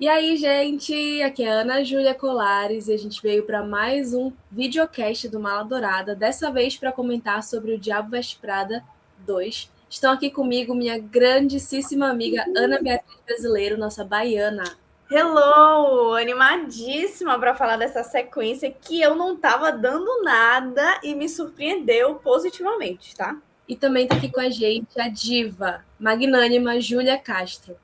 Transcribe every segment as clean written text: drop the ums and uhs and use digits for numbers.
E aí, gente, aqui é a Ana Júlia Colares e a gente veio para mais um videocast do Mala Dourada, dessa vez para comentar sobre o Diabo Veste Prada 2. Estão aqui comigo minha grandíssima amiga Ana Beatriz Brasileiro, nossa baiana. Hello! Animadíssima para falar dessa sequência que eu não estava dando nada e me surpreendeu positivamente, tá? E também está aqui com a gente a diva magnânima Júlia Castro.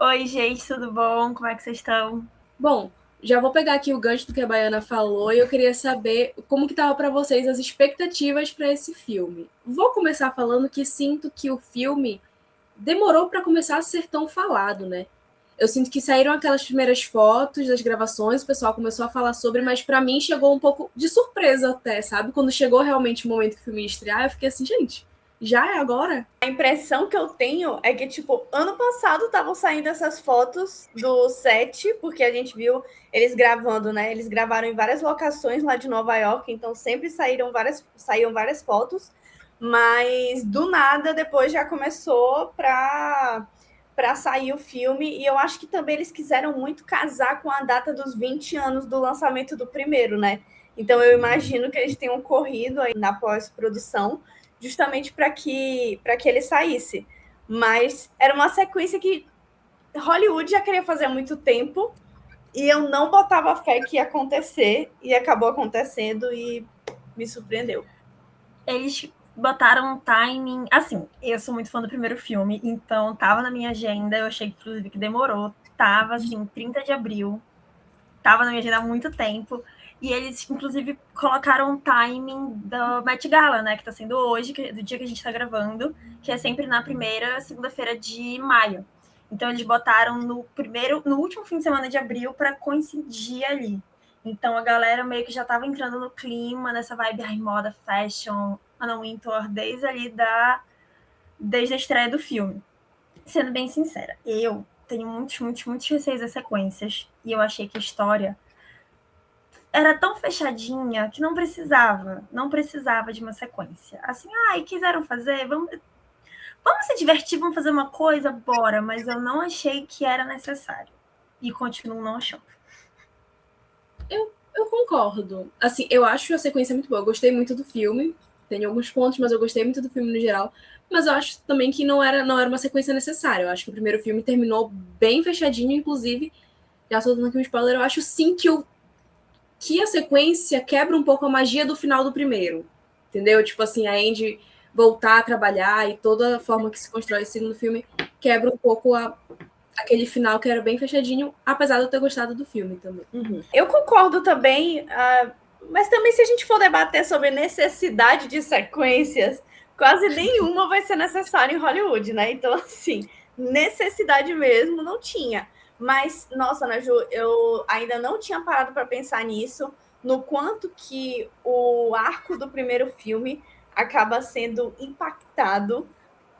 Oi, gente, tudo bom? Como é que vocês estão? Bom, já vou pegar aqui o gancho do que a Baiana falou e eu queria saber como que estava para vocês as expectativas para esse filme. Vou começar falando que sinto que o filme demorou para começar a ser tão falado, né? Eu sinto que saíram aquelas primeiras fotos das gravações, o pessoal começou a falar sobre, mas para mim chegou um pouco de surpresa até, sabe? Quando chegou realmente o momento que o filme ia estrear, eu fiquei assim, gente, já é agora? A impressão que eu tenho é que, tipo, ano passado estavam saindo essas fotos do set, porque a gente viu eles gravando, né? Eles gravaram em várias locações lá de Nova York, então sempre saíram várias fotos, mas do nada depois já começou para sair o filme, e eu acho que também eles quiseram muito casar com a data dos 20 anos do lançamento do primeiro, né? Então eu imagino que eles tenham corrido aí na pós-produção justamente para que ele saísse. Mas era uma sequência que Hollywood já queria fazer há muito tempo e eu não botava fé que ia acontecer e acabou acontecendo e me surpreendeu. Eles botaram um timing... Assim, eu sou muito fã do primeiro filme, então tava na minha agenda, eu achei inclusive que demorou. Tava, assim, 30 de abril. Tava na minha agenda há muito tempo. E eles, inclusive, colocaram um timing do Met Gala, né? Que tá sendo hoje, do dia que a gente tá gravando, que é sempre na primeira segunda-feira de maio. Então, eles botaram no último fim de semana de abril para coincidir ali. Então, a galera meio que já tava entrando no clima, nessa vibe moda, fashion, Anna Wintour, desde a estreia do filme. Sendo bem sincera, eu tenho muitos receios das sequências, e eu achei que a história era tão fechadinha que não precisava de uma sequência. Assim, quiseram fazer, vamos se divertir, vamos fazer uma coisa, bora, mas eu não achei que era necessário. E continuo não achando. Eu concordo. Assim, eu acho a sequência muito boa. Eu gostei muito do filme. Tem alguns pontos, mas eu gostei muito do filme no geral. Mas eu acho também que não era uma sequência necessária. Eu acho que o primeiro filme terminou bem fechadinho, inclusive, já estou dando aqui um spoiler, eu acho sim que a sequência quebra um pouco a magia do final do primeiro. Entendeu? Tipo assim, a Andy voltar a trabalhar e toda a forma que se constrói esse segundo filme quebra um pouco aquele final que era bem fechadinho, apesar de eu ter gostado do filme também. Uhum. Eu concordo também, mas também se a gente for debater sobre necessidade de sequências, quase nenhuma vai ser necessária em Hollywood, né? Então, assim, necessidade mesmo não tinha. Mas, nossa, Ana Ju, eu ainda não tinha parado para pensar nisso, no quanto que o arco do primeiro filme acaba sendo impactado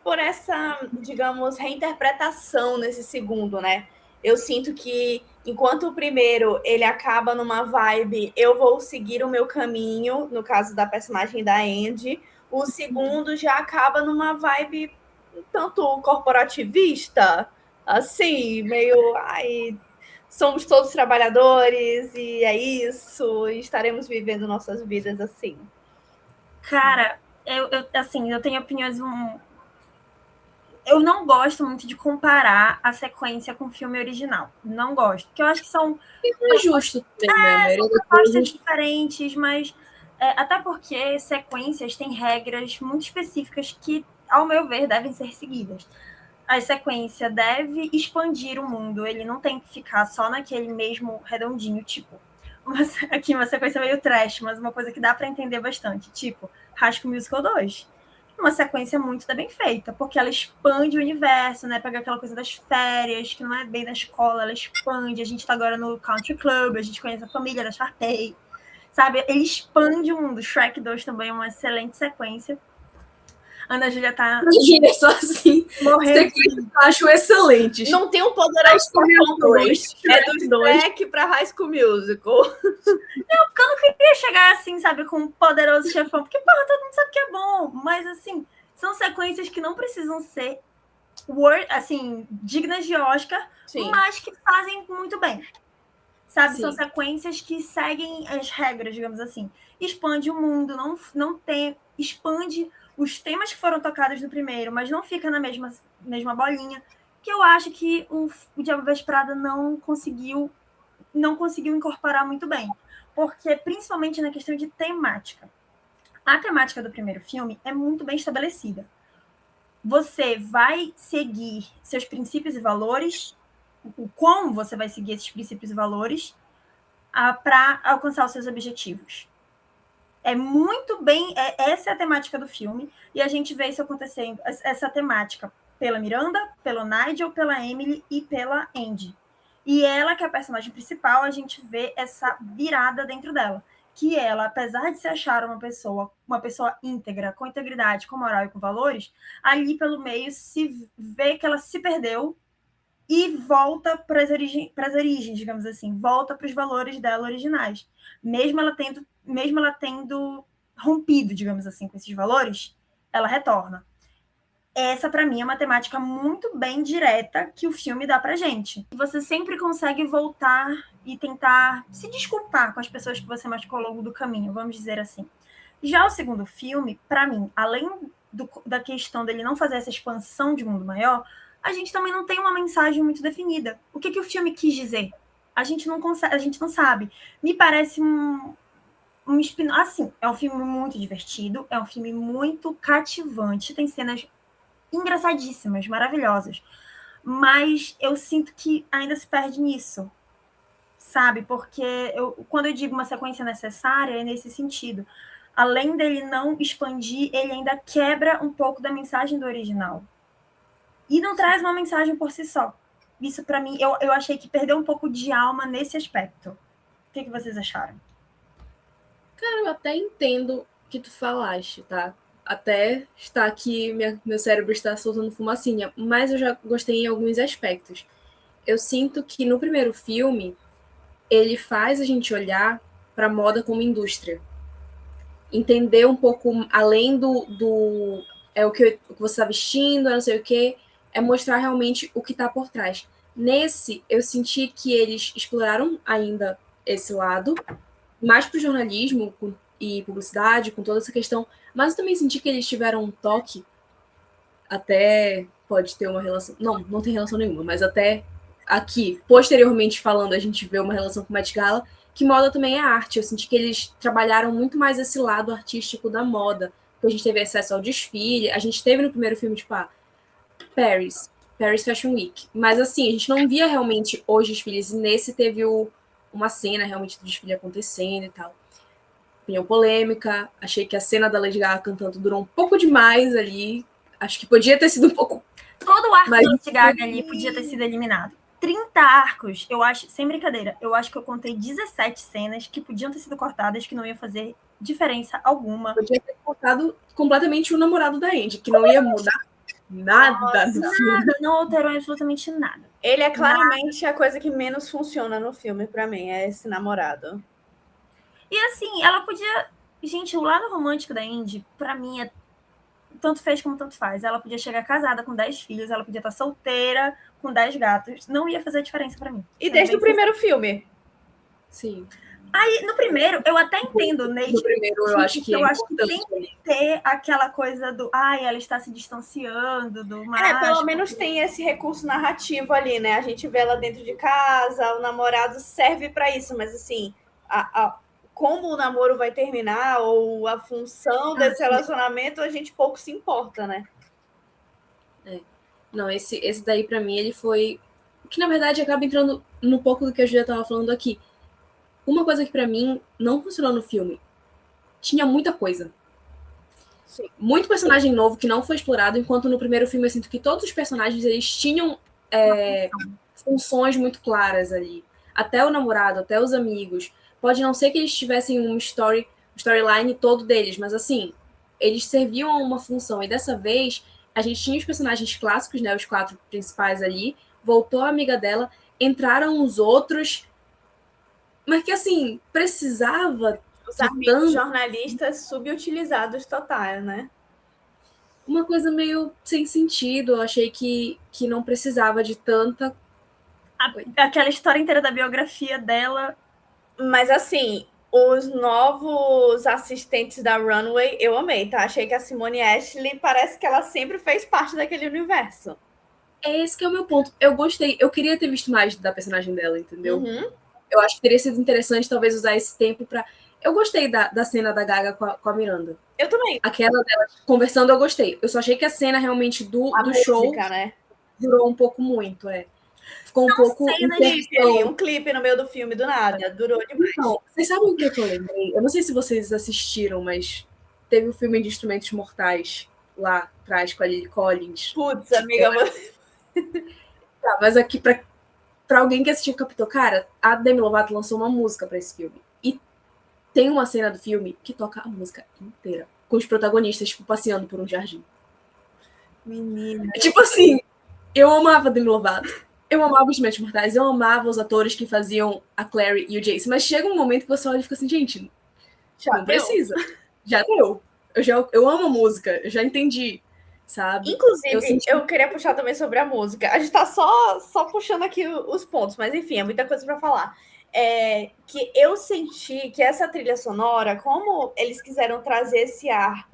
por essa, digamos, reinterpretação nesse segundo, né? Eu sinto que enquanto o primeiro ele acaba numa vibe, eu vou seguir o meu caminho, no caso da personagem da Andy, o segundo já acaba numa vibe um tanto corporativista, assim, meio, somos todos trabalhadores e é isso, e estaremos vivendo nossas vidas assim. Cara, eu tenho opiniões. Eu não gosto muito de comparar a sequência com o filme original. Não gosto. Porque eu acho que são. É justo também, né? São propostas diferentes, mas. Até porque sequências têm regras muito específicas que, ao meu ver, devem ser seguidas. A sequência deve expandir o mundo, ele não tem que ficar só naquele mesmo redondinho, tipo. Aqui uma sequência meio trash, mas uma coisa que dá para entender bastante, tipo High School Musical 2. Uma sequência muito bem feita, porque ela expande o universo, né? Pega aquela coisa das férias, que não é bem da escola, ela expande. A gente tá agora no Country Club, a gente conhece a família da Sharpay, sabe? Ele expande o mundo. Shrek 2 também é uma excelente sequência. Ana Júlia tá... Imagina só assim. Morrendo. Eu acho excelentes. Não tem um Poderoso Chefão 2. É do Shrek pra High School Musical. Não, porque eu não queria chegar assim, sabe, com um Poderoso Chefão. Porque, porra, todo mundo sabe que é bom. Mas, assim, são sequências que não precisam ser assim, dignas de Oscar, Sim. mas que fazem muito bem. Sabe? Sim. São sequências que seguem as regras, digamos assim. Expande o mundo, não tem. Expande os temas que foram tocados no primeiro, mas não fica na mesma bolinha. Que eu acho que o Diabo Veste Prada não conseguiu incorporar muito bem. Porque, principalmente na questão de temática. A temática do primeiro filme é muito bem estabelecida. Você vai seguir seus princípios e valores, como você vai seguir esses princípios e valores para alcançar os seus objetivos. É muito bem, essa é a temática do filme, e a gente vê isso acontecendo, essa temática pela Miranda, pelo Nigel, pela Emily e pela Andy. E ela, que é a personagem principal, a gente vê essa virada dentro dela. Que ela, apesar de se achar uma pessoa íntegra, com integridade, com moral e com valores, ali pelo meio se vê que ela se perdeu e volta para as origens, digamos assim, volta para os valores dela originais. Mesmo ela tendo rompido, digamos assim, com esses valores, ela retorna. Essa, para mim, é uma temática muito bem direta que o filme dá pra gente. Você sempre consegue voltar e tentar se desculpar com as pessoas que você machucou ao longo do caminho, vamos dizer assim. Já o segundo filme, para mim, além da questão dele não fazer essa expansão de mundo maior, a gente também não tem uma mensagem muito definida. O que o filme quis dizer? A gente não sabe. Me parece assim, é um filme muito divertido, é um filme muito cativante, tem cenas engraçadíssimas, maravilhosas. Mas eu sinto que ainda se perde nisso, sabe? Porque quando eu digo uma sequência necessária, é nesse sentido. Além dele não expandir, ele ainda quebra um pouco da mensagem do original. E não traz uma mensagem por si só. Isso, para mim, eu achei que perdeu um pouco de alma nesse aspecto. O que vocês acharam? Cara, eu até entendo o que tu falaste, tá? Até está aqui, meu cérebro está soltando fumacinha, mas eu já gostei em alguns aspectos. Eu sinto que no primeiro filme, ele faz a gente olhar para a moda como indústria. Entender um pouco além do o que você está vestindo, não sei o que, é mostrar realmente o que está por trás. Nesse, eu senti que eles exploraram ainda esse lado, mais para o jornalismo e publicidade, com toda essa questão, mas eu também senti que eles tiveram um toque, até pode ter uma relação, não tem relação nenhuma, mas até aqui, posteriormente falando, a gente vê uma relação com o Met Gala, que moda também é arte. Eu senti que eles trabalharam muito mais esse lado artístico da moda, que a gente teve acesso ao desfile, a gente teve no primeiro filme, tipo, Paris Fashion Week, mas assim, a gente não via realmente os desfiles, e nesse teve uma cena realmente do desfile acontecendo e tal. Opinião polêmica, achei que a cena da Lady Gaga cantando durou um pouco demais ali, acho que podia ter sido um pouco... Todo o arco da Lady Gaga ali podia ter sido eliminado. 30 arcos, eu acho, sem brincadeira, eu acho que eu contei 17 cenas que podiam ter sido cortadas, que não ia fazer diferença alguma. Podia ter cortado completamente o namorado da Andy, que não ia mudar nada do filme. Nada, não alterou absolutamente nada. Ele é claramente a coisa que menos funciona no filme, pra mim, é esse namorado. E assim, ela podia... Gente, o lado romântico da Andy, pra mim, é tanto fez como tanto faz. Ela podia chegar casada com 10 filhos, ela podia estar solteira com 10 gatos. Não ia fazer diferença pra mim. E desde o primeiro filme. Sim. Aí, no primeiro, eu até entendo, Nate. No primeiro, eu acho que tem que ter aquela coisa do... ela está se distanciando do macho. Pelo menos tem esse recurso narrativo ali, né? A gente vê ela dentro de casa, o namorado serve pra isso, mas assim... como o namoro vai terminar ou a função desse relacionamento, a gente pouco se importa, né? Não, esse daí pra mim, ele foi... Que, na verdade, acaba entrando no pouco do que a Julia tava falando aqui. Uma coisa que pra mim não funcionou no filme. Tinha muita coisa. Sim. Muito personagem novo que não foi explorado, enquanto no primeiro filme eu sinto que todos os personagens, eles tinham funções muito claras ali. Até o namorado, até os amigos. Pode não ser que eles tivessem um storyline todo deles, mas assim, eles serviam a uma função. E dessa vez, a gente tinha os personagens clássicos, né, os 4 principais ali, voltou a amiga dela, entraram os outros, mas que assim, precisava... Os amigos jornalistas subutilizados total, né? uma coisa meio sem sentido. Eu achei que não precisava de tanta... Aquela história inteira da biografia dela. Mas assim, os novos assistentes da Runway, eu amei, tá? Achei que a Simone Ashley parece que ela sempre fez parte daquele universo. É esse que é o meu ponto. Eu gostei. Eu queria ter visto mais da personagem dela, entendeu? Uhum. Eu acho que teria sido interessante, talvez, usar esse tempo pra... Eu gostei da cena da Gaga com a Miranda. Eu também. Aquela dela conversando, eu gostei. Eu só achei que a cena realmente do música, show né? durou um pouco muito, Ficou um pouco... Um clipe no meio do filme, do nada. Durou demais. Então, vocês sabem o que eu lembrei? Eu não sei se vocês assistiram, mas teve o filme de Instrumentos Mortais lá atrás com a Lily Collins. Putz, amiga, Tá, mas aqui, pra alguém que assistiu Capitão, cara, a Demi Lovato lançou uma música pra esse filme. E tem uma cena do filme que toca a música inteira, com os protagonistas, tipo, passeando por um jardim. Menina. Tipo assim, eu amava a Demi Lovato. Eu amava os Instrumentos Mortais, eu amava os atores que faziam a Clary e o Jace, mas chega um momento que você olha e fica assim, gente, não precisa. Já deu. Eu amo a música, eu já entendi, sabe? Inclusive, eu queria puxar também sobre a música. A gente tá só puxando aqui os pontos, mas enfim, é muita coisa para falar. Que eu senti que essa trilha sonora, como eles quiseram trazer esse ar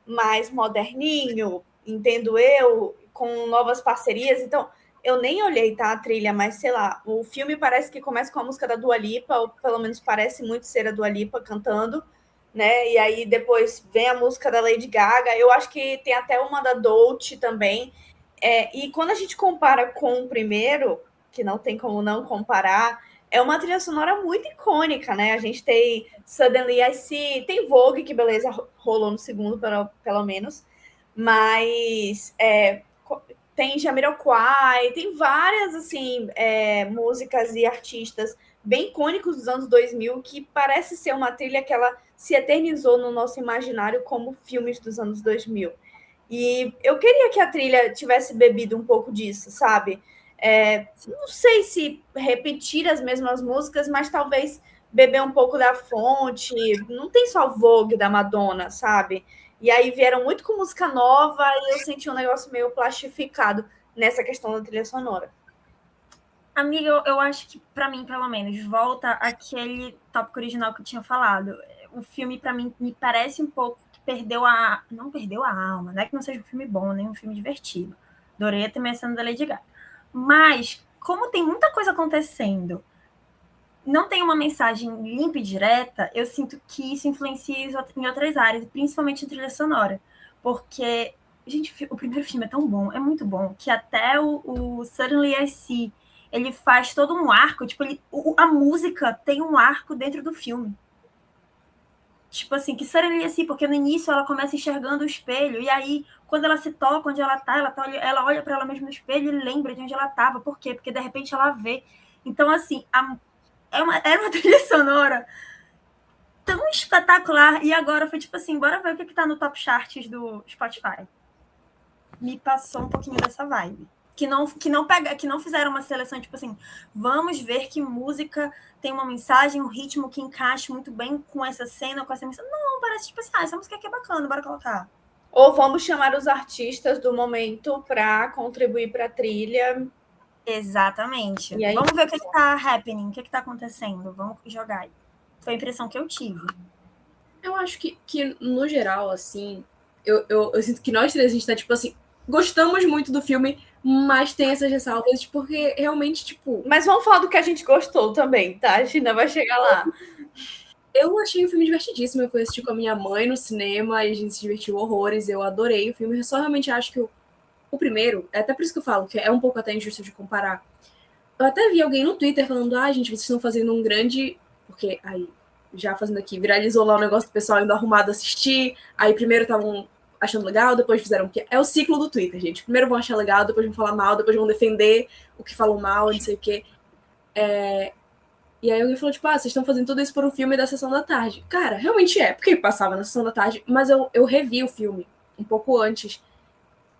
mais moderninho, entendo eu, com novas parcerias, então eu nem olhei, tá, a trilha, mas sei lá, o filme parece que começa com a música da Dua Lipa, ou pelo menos parece muito ser a Dua Lipa cantando, né? E aí depois vem a música da Lady Gaga. Eu acho que tem até uma da Dolce também. E quando a gente compara com o primeiro, que não tem como não comparar, é uma trilha sonora muito icônica, né? A gente tem Suddenly I See, tem Vogue, que beleza, rolou no segundo, pelo menos. Mas tem Jamiroquai, tem várias assim músicas e artistas bem icônicos dos anos 2000 que parece ser uma trilha que ela se eternizou no nosso imaginário como filmes dos anos 2000. E eu queria que a trilha tivesse bebido um pouco disso, sabe? Não sei se repetir as mesmas músicas, mas talvez beber um pouco da fonte. Não tem só Vogue da Madonna, sabe? E aí vieram muito com música nova e eu senti um negócio meio plastificado nessa questão da trilha sonora. Amiga, eu acho que, para mim, pelo menos, volta aquele tópico original que eu tinha falado. O filme, para mim, me parece um pouco que não perdeu a alma, não é que não seja um filme bom, nem um filme divertido. Adorei também a cena da Lady Gaga. Mas, como tem muita coisa acontecendo, não tem uma mensagem limpa e direta, eu sinto que isso influencia em outras áreas, principalmente em trilha sonora. Porque, gente, o primeiro filme é tão bom, é muito bom, que até o Suddenly I See, ele faz todo um arco, tipo, a música tem um arco dentro do filme. Tipo assim, que Suddenly I See, porque no início ela começa enxergando o espelho, e aí, quando ela se toca onde ela ela olha para ela mesma no espelho e lembra de onde ela estava. Por quê? Porque de repente ela vê. Então, assim, era uma trilha sonora tão espetacular, e agora foi tipo assim, bora ver o que tá no top charts do Spotify. Me passou um pouquinho dessa vibe. Que não fizeram uma seleção, tipo assim, vamos ver que música tem uma mensagem, um ritmo que encaixe muito bem com essa cena, com essa mensagem. Não, parece tipo assim, essa música aqui é bacana, bora colocar. Ou vamos chamar os artistas do momento para contribuir para a trilha. Exatamente. Vamos ver o que tá happening, o que tá acontecendo. Vamos jogar aí. Foi a impressão que eu tive. Eu acho que no geral, assim, eu sinto que nós três, a gente tá, tipo assim, gostamos muito do filme, mas tem essas ressalvas, porque realmente, tipo... Mas vamos falar do que a gente gostou também, tá? A gente ainda vai chegar lá. Eu achei o filme divertidíssimo, eu fui assistir com a minha mãe no cinema e a gente se divertiu horrores, eu adorei o filme, eu só realmente acho que o primeiro, é até por isso que eu falo, que é um pouco até injusto de comparar. Eu até vi alguém no Twitter falando, gente, vocês estão fazendo um grande... Porque aí, já fazendo aqui, viralizou lá o negócio do pessoal indo arrumado assistir, aí primeiro estavam achando legal, depois fizeram o que é o ciclo do Twitter, gente. Primeiro vão achar legal, depois vão falar mal, depois vão defender o que falou mal, não sei o quê. E aí alguém falou, tipo, vocês estão fazendo tudo isso por um filme da Sessão da Tarde. Cara, realmente porque passava na Sessão da Tarde, mas eu revi o filme um pouco antes.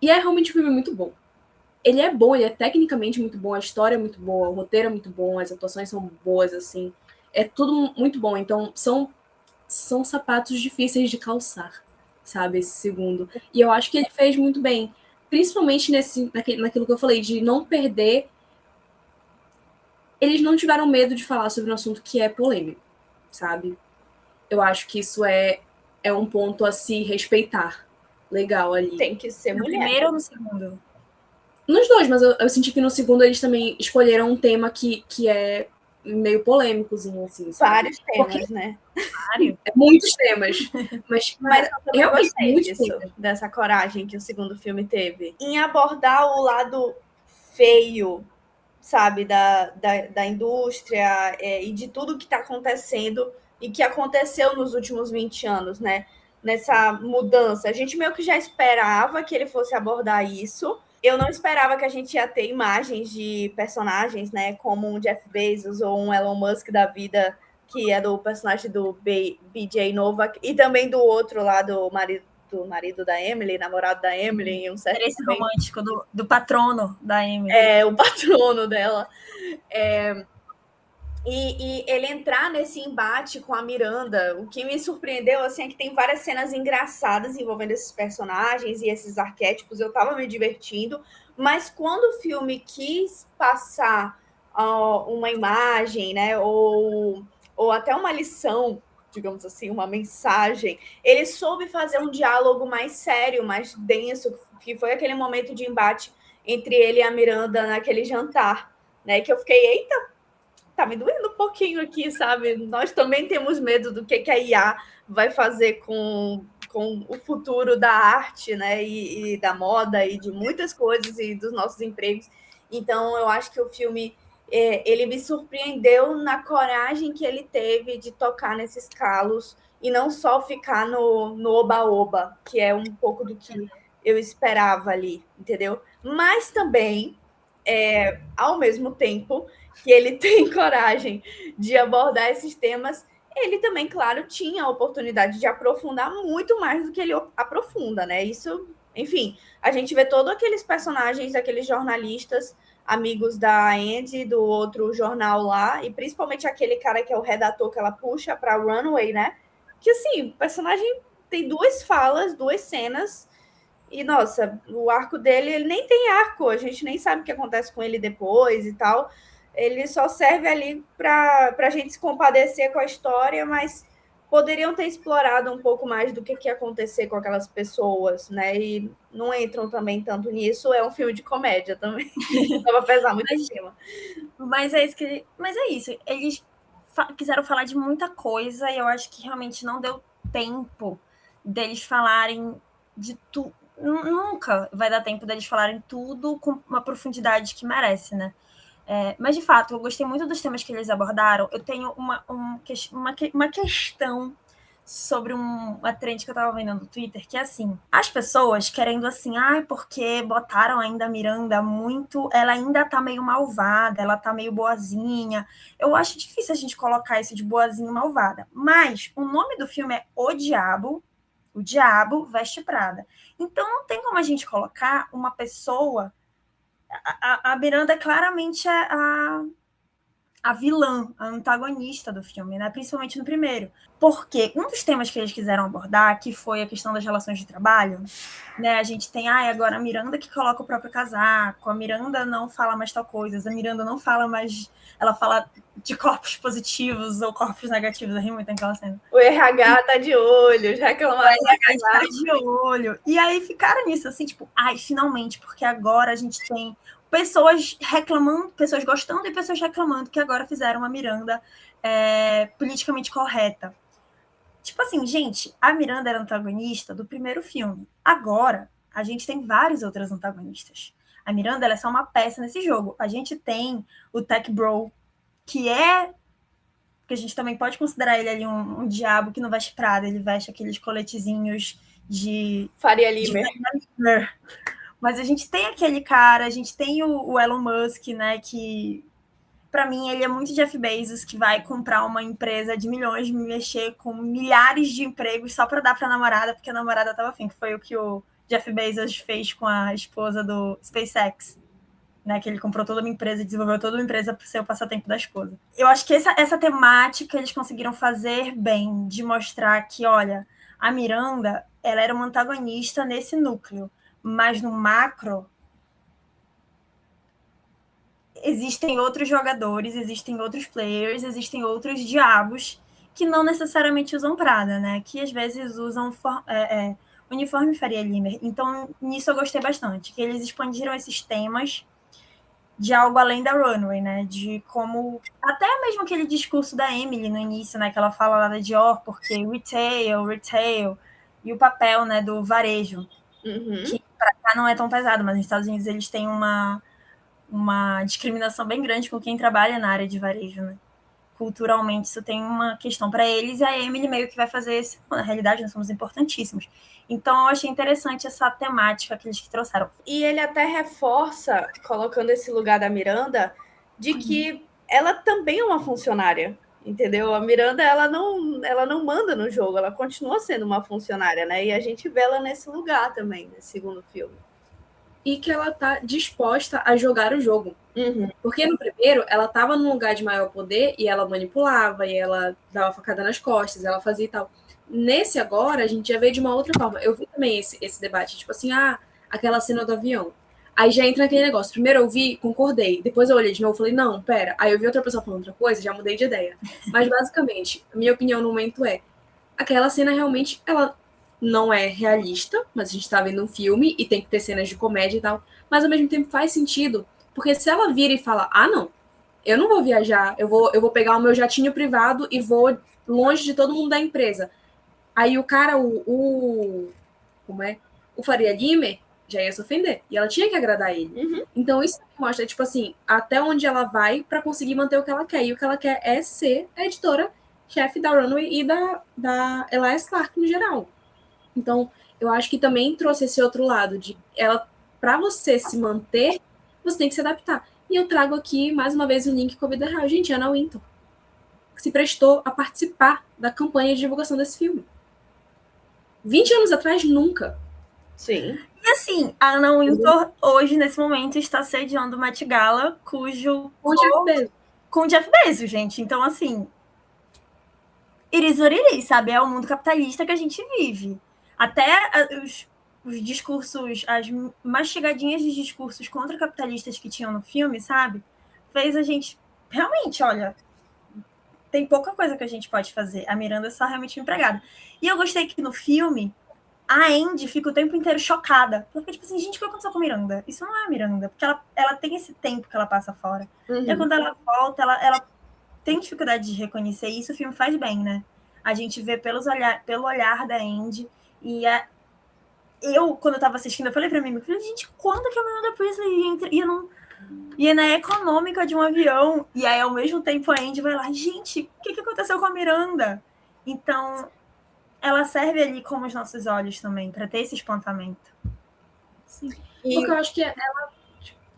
E é realmente um filme muito bom. Ele é bom, ele é tecnicamente muito bom, a história é muito boa, o roteiro é muito bom, as atuações são boas, assim. É tudo muito bom. Então, são sapatos difíceis de calçar. sabe, esse segundo. E eu acho que ele fez muito bem, principalmente naquilo que eu falei, de não perder. Eles não tiveram medo de falar sobre um assunto que é polêmico, sabe? Eu acho que isso é um ponto a se respeitar. Legal ali. Tem que ser No mulher. primeiro ou no segundo? Nos dois, mas eu senti que no segundo eles também escolheram um tema que é meio polêmicozinho, assim, sabe? Vários temas, né? Muitos temas. Mas eu também realmente gostei muitos disso, temas. dessa coragem que o segundo filme teve. Em abordar o lado feio, sabe, da indústria e de tudo que está acontecendo e que aconteceu nos últimos 20 anos, né? Nessa mudança. A gente meio que já esperava que ele fosse abordar isso. Eu não esperava que a gente ia ter imagens de personagens, né, como um Jeff Bezos ou um Elon Musk da vida, que é do personagem do BJ Novak, e também do outro lá, do marido da Emily, namorado da Emily. Interesse romântico do patrono da Emily. É, o patrono dela. E ele entrar nesse embate com a Miranda, o que me surpreendeu assim, é que tem várias cenas engraçadas envolvendo esses personagens e esses arquétipos. Eu tava me divertindo, mas quando o filme quis passar uma imagem, né, ou até uma lição, digamos assim, uma mensagem, ele soube fazer um diálogo mais sério, mais denso, que foi aquele momento de embate entre ele e a Miranda naquele jantar, né, que eu fiquei, eita, tá me doendo um pouquinho aqui, sabe? Nós também temos medo do que a IA vai fazer com o futuro da arte, né? E da moda e de muitas coisas e dos nossos empregos. Então, eu acho que o filme ele me surpreendeu na coragem que ele teve de tocar nesses calos e não só ficar no oba-oba, que é um pouco do que eu esperava ali, entendeu? Mas também, ao mesmo tempo que ele tem coragem de abordar esses temas, ele também, claro, tinha a oportunidade de aprofundar muito mais do que ele aprofunda, né? Isso, enfim, a gente vê todos aqueles personagens, aqueles jornalistas, amigos da Andy, do outro jornal lá, e principalmente aquele cara que é o redator que ela puxa para Runway, né? Que, assim, o personagem tem 2 falas, 2 cenas, e, nossa, o arco dele, ele nem tem arco, a gente nem sabe o que acontece com ele depois e tal. Ele só serve ali para a gente se compadecer com a história, mas poderiam ter explorado um pouco mais do que ia acontecer com aquelas pessoas, né? E não entram também tanto nisso. É um filme de comédia também. Não vai pesar muito em cima. Mas é isso. Eles quiseram falar de muita coisa e eu acho que realmente não deu tempo deles falarem de tudo. Nunca vai dar tempo deles falarem tudo com uma profundidade que merece, né? Mas, de fato, eu gostei muito dos temas que eles abordaram. Eu tenho uma questão sobre uma trend que eu tava vendo no Twitter, que é assim, as pessoas querendo assim, porque botaram ainda a Miranda muito, ela ainda tá meio malvada, ela tá meio boazinha. Eu acho difícil a gente colocar isso de boazinha e malvada, mas o nome do filme é O Diabo Veste Prada. Então não tem como a gente colocar uma pessoa... A Miranda é claramente a vilã, a antagonista do filme, né? Principalmente no primeiro. Porque um dos temas que eles quiseram abordar, que foi a questão das relações de trabalho, né? A gente tem, agora a Miranda que coloca o próprio casaco, a Miranda não fala mais tal coisa, a Miranda não fala mais... Ela fala de corpos positivos ou corpos negativos, eu ri muito naquela cena. O RH tá de olho, já que ela vai tá de olho. E aí ficaram nisso, assim, tipo, finalmente, porque agora a gente tem pessoas reclamando, pessoas gostando e pessoas reclamando que agora fizeram uma Miranda politicamente correta. Tipo assim, gente, a Miranda era antagonista do primeiro filme. Agora, a gente tem vários outros antagonistas. A Miranda ela é só uma peça nesse jogo. A gente tem o Tech Bro, que a gente também pode considerar ele ali um diabo que não veste Prada, ele veste aqueles coletezinhos de... Faria Limer. Mas a gente tem aquele cara, a gente tem o Elon Musk, né, que para mim ele é muito Jeff Bezos, que vai comprar uma empresa de milhões, mexer com milhares de empregos só para dar para a namorada, porque a namorada estava afim, que foi o que o Jeff Bezos fez com a esposa do SpaceX, né, que ele comprou toda uma empresa, desenvolveu toda uma empresa para ser o passatempo da esposa. Eu acho que essa temática eles conseguiram fazer bem, de mostrar que, olha, a Miranda, ela era uma antagonista nesse núcleo, mas no macro existem outros jogadores, existem outros players, existem outros diabos que não necessariamente usam Prada, né? Que às vezes usam uniforme Faria Limer. Então, nisso eu gostei bastante, que eles expandiram esses temas de algo além da runway, né? De como... Até mesmo aquele discurso da Emily no início, né? Que ela fala lá da Dior, porque retail, e o papel, né, do varejo, que pra cá não é tão pesado, mas nos Estados Unidos eles têm uma discriminação bem grande com quem trabalha na área de varejo, né? Culturalmente isso tem uma questão para eles, e a Emily meio que vai fazer isso. Na realidade, nós somos importantíssimos. Então, eu achei interessante essa temática que eles trouxeram. E ele até reforça, colocando esse lugar da Miranda, de que ela também é uma funcionária, entendeu? A Miranda, ela não manda no jogo, ela continua sendo uma funcionária, né? E a gente vê ela nesse lugar também, nesse segundo filme. E que ela tá disposta a jogar o jogo. Porque no primeiro, ela tava num lugar de maior poder e ela manipulava, e ela dava facada nas costas, ela fazia e tal. Nesse agora, a gente já vê de uma outra forma. Eu vi também esse debate, tipo assim, aquela cena do avião. Aí já entra aquele negócio. Primeiro eu vi, concordei. Depois eu olhei de novo e falei, não, pera. Aí eu vi outra pessoa falando outra coisa, já mudei de ideia. Mas basicamente, a minha opinião no momento é, aquela cena realmente, ela não é realista, mas a gente tá vendo um filme e tem que ter cenas de comédia e tal. Mas ao mesmo tempo faz sentido, porque se ela vira e fala, não, eu não vou viajar, eu vou pegar o meu jatinho privado e vou longe de todo mundo da empresa. Aí o cara, como é? O Faria Limer já ia se ofender. E ela tinha que agradar ele. Então isso mostra, tipo assim, até onde ela vai para conseguir manter o que ela quer. E o que ela quer é ser a editora-chefe da Runway e da Elias Clark no geral. Então, eu acho que também trouxe esse outro lado de ela, para você se manter, você tem que se adaptar. E eu trago aqui, mais uma vez, o link com a vida real. Gente, Anna Wintour, que se prestou a participar da campanha de divulgação desse filme. 20 anos atrás, nunca. Sim. E assim, a Anna Wintour, hoje, nesse momento, está sediando o Met Gala, com o Jeff Bezos, gente. Então, assim, iris or iris, sabe? É o mundo capitalista que a gente vive. Até os discursos, as mastigadinhas de discursos contra capitalistas que tinham no filme, sabe? Fez a gente... Realmente, olha, tem pouca coisa que a gente pode fazer. A Miranda é só realmente empregada. E eu gostei que no filme, a Andy fica o tempo inteiro chocada. Ela fica tipo assim, gente, o que aconteceu com a Miranda? Isso não é a Miranda. Porque ela tem esse tempo que ela passa fora. E quando ela volta, ela tem dificuldade de reconhecer. E isso o filme faz bem, né? A gente vê pelo olhar da Andy. E quando eu tava assistindo, eu falei pra mim, gente, quando que a Miranda Priestly ia na econômica de um avião? E aí, ao mesmo tempo, a Andy vai lá, gente, o que aconteceu com a Miranda? Então, ela serve ali como os nossos olhos também, para ter esse espantamento. Sim. Porque eu acho que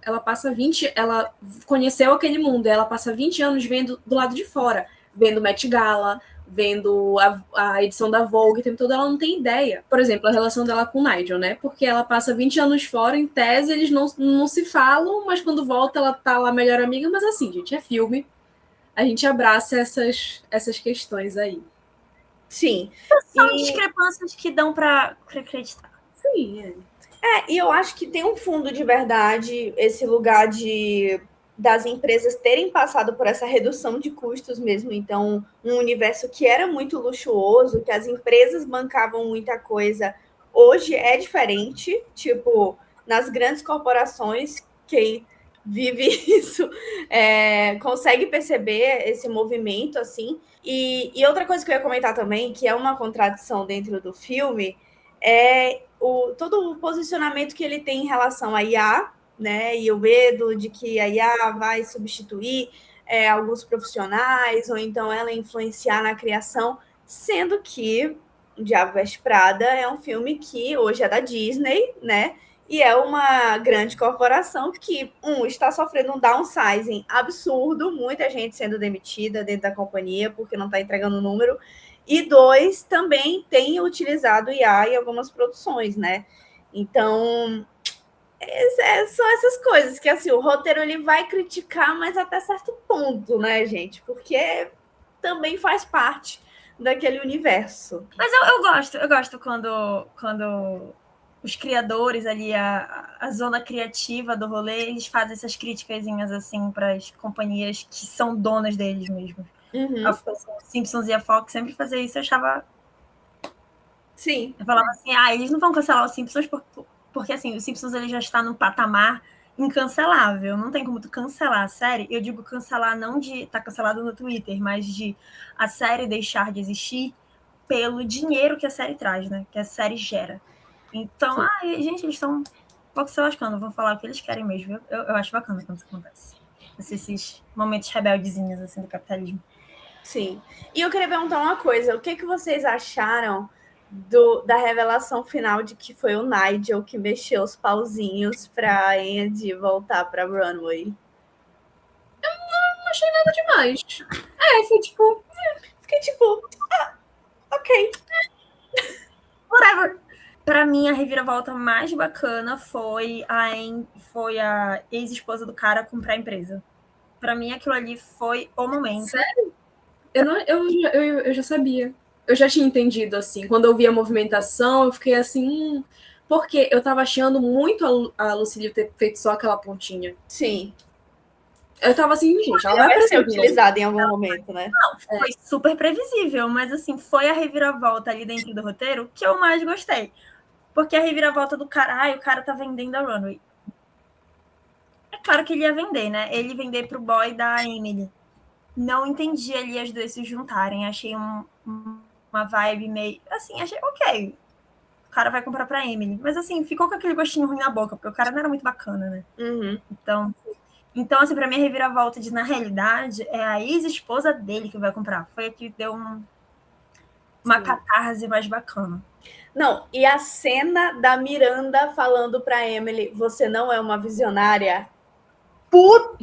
ela passa ela conheceu aquele mundo, ela passa 20 anos vendo do lado de fora, vendo Met Gala, vendo a edição da Vogue, o tempo todo, ela não tem ideia. Por exemplo, a relação dela com o Nigel, né? Porque ela passa 20 anos fora, em tese, eles não se falam, mas quando volta, ela tá lá melhor amiga. Mas assim, gente, é filme. A gente abraça essas questões aí. Sim. São discrepâncias que dão para acreditar. Sim, e eu acho que tem um fundo de verdade, esse lugar das empresas terem passado por essa redução de custos mesmo. Então, um universo que era muito luxuoso, que as empresas bancavam muita coisa, hoje é diferente. Tipo, nas grandes corporações, quem vive isso consegue perceber esse movimento, assim. E outra coisa que eu ia comentar também, que é uma contradição dentro do filme, é todo o posicionamento que ele tem em relação à IA, né? E o medo de que a IA vai substituir alguns profissionais, ou então ela influenciar na criação, sendo que O Diabo Veste Prada é um filme que hoje é da Disney, né? E é uma grande corporação que, está sofrendo um downsizing absurdo, muita gente sendo demitida dentro da companhia porque não está entregando o número, e 2, também tem utilizado IA em algumas produções, né? Então, são essas coisas que, assim, o roteiro ele vai criticar, mas até certo ponto, né, gente? Porque também faz parte daquele universo. Mas eu gosto quando os criadores ali, a zona criativa do rolê, eles fazem essas criticazinhas assim para as companhias que são donas deles mesmos. Uhum. A Simpsons e a Fox sempre faziam isso, eu achava... Sim. Eu falava assim, eles não vão cancelar os Simpsons porque assim, os Simpsons ele já está num patamar incancelável, não tem como tu cancelar a série. Eu digo cancelar não de tá cancelado no Twitter, mas de a série deixar de existir pelo dinheiro que a série traz, né? Que a série gera. Então, gente, eles estão um pouco se lascando, vão falar o que eles querem mesmo. Eu acho bacana quando isso acontece. Esses momentos rebeldezinhos assim do capitalismo. Sim. E eu queria perguntar uma coisa, o que vocês acharam da revelação final de que foi o Nigel que mexeu os pauzinhos pra Andy voltar pra Runway? Eu não achei nada demais. Foi tipo... Fiquei tipo, ok. Whatever. Pra mim, a reviravolta mais bacana foi a ex-esposa do cara comprar a empresa. Pra mim, aquilo ali foi o momento. Sério? Eu já sabia. Eu já tinha entendido, assim. Quando eu vi a movimentação, eu fiquei assim... Porque eu tava achando muito a Lucille ter feito só aquela pontinha. Sim. Eu tava assim, gente, ela vai ser utilizada em algum momento, né? Não, foi super previsível, mas assim, foi a reviravolta ali dentro do roteiro que eu mais gostei. Porque a reviravolta do cara, o cara tá vendendo a Runway. É claro que ele ia vender, né? Ele vender pro boy da Emily. Não entendi ali as duas se juntarem. Achei uma vibe meio... Assim, achei ok. O cara vai comprar pra Emily. Mas assim, ficou com aquele gostinho ruim na boca, porque o cara não era muito bacana, né? Uhum. Então, assim, pra mim, a reviravolta na realidade, é a ex-esposa dele que vai comprar. Foi a que deu uma catarse mais bacana. Não, e a cena da Miranda falando pra Emily, você não é uma visionária? Puta!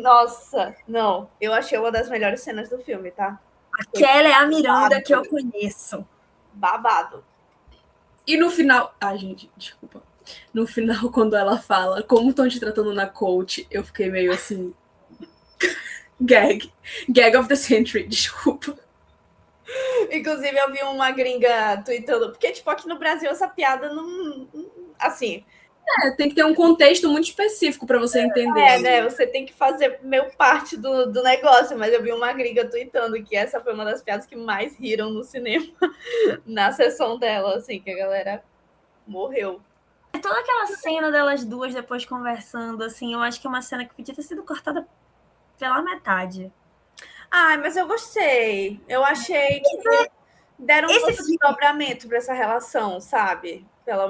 Nossa, não. Eu achei uma das melhores cenas do filme, tá? Aquela é a Miranda que eu conheço. Babado. E no final... gente, desculpa. No final, quando ela fala como estão te tratando na coach, eu fiquei meio assim... Gag of the century, desculpa. Inclusive, eu vi uma gringa tweetando, porque, tipo, aqui no Brasil essa piada não... Assim... tem que ter um contexto muito específico para você entender. Né? Você tem que fazer meio parte do negócio, mas eu vi uma gringa tweetando que essa foi uma das piadas que mais riram no cinema, na sessão dela, assim, que a galera morreu. Toda aquela cena delas duas depois conversando, assim, eu acho que é uma cena que podia ter sido cortada pela metade. Mas eu gostei. Eu achei que deram um desdobramento para essa relação, sabe?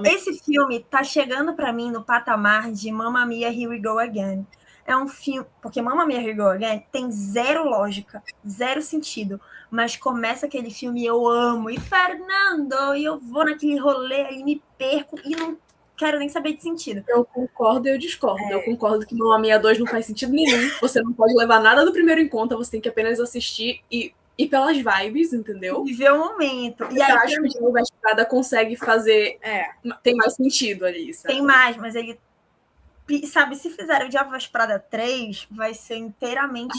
Esse filme tá chegando para mim no patamar de Mamma Mia, Here We Go Again. É um filme... Porque Mamma Mia, Here We Go Again tem zero lógica, zero sentido. Mas começa aquele filme e eu amo. E Fernando, e eu vou naquele rolê aí, me perco e não quero nem saber de sentido. Eu concordo e eu discordo. Eu concordo que Mamma Mia 2 não faz sentido nenhum. Você não pode levar nada do primeiro em conta, você tem que apenas assistir e pelas vibes, entendeu? Viver o momento. E aí, acho que o Vesprada consegue fazer... Tem mais sentido ali, sabe? Tem mais, mas ele... Sabe, se fizer o Diabo Vesprada 3, vai ser inteiramente...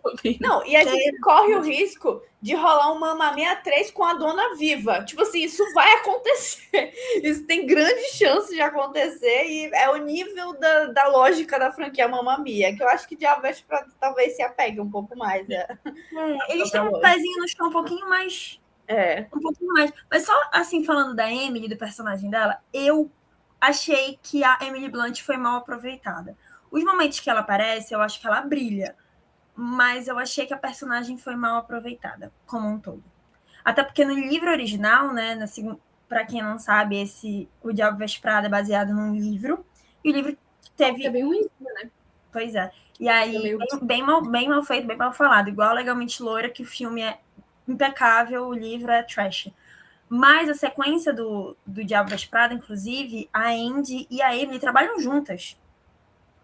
também. Não, e a gente corre o risco de rolar um Mamma Mia 3 com a dona viva. Tipo assim, isso vai acontecer. Isso tem grande chance de acontecer e é o nível da lógica da franquia Mamma Mia, que eu acho que Diabo Vesprada talvez se apegue um pouco mais. Eles têm um pezinho no chão um pouquinho mais... Um pouquinho mais. Mas só, assim, falando da Emily, do personagem dela, eu achei que a Emily Blunt foi mal aproveitada. Os momentos que ela aparece, eu acho que ela brilha. Mas eu achei que a personagem foi mal aproveitada, como um todo. Até porque no livro original, né, para quem não sabe, O Diabo Veste Prada é baseado num livro. E o livro teve... É bem ruim, né? Pois é. E aí, bem mal feito, bem mal falado. Igual Legalmente Loira, que o filme é impecável, o livro é trash. Mas a sequência do Diabo Veste Prada, inclusive, a Andy e a Emily trabalham juntas.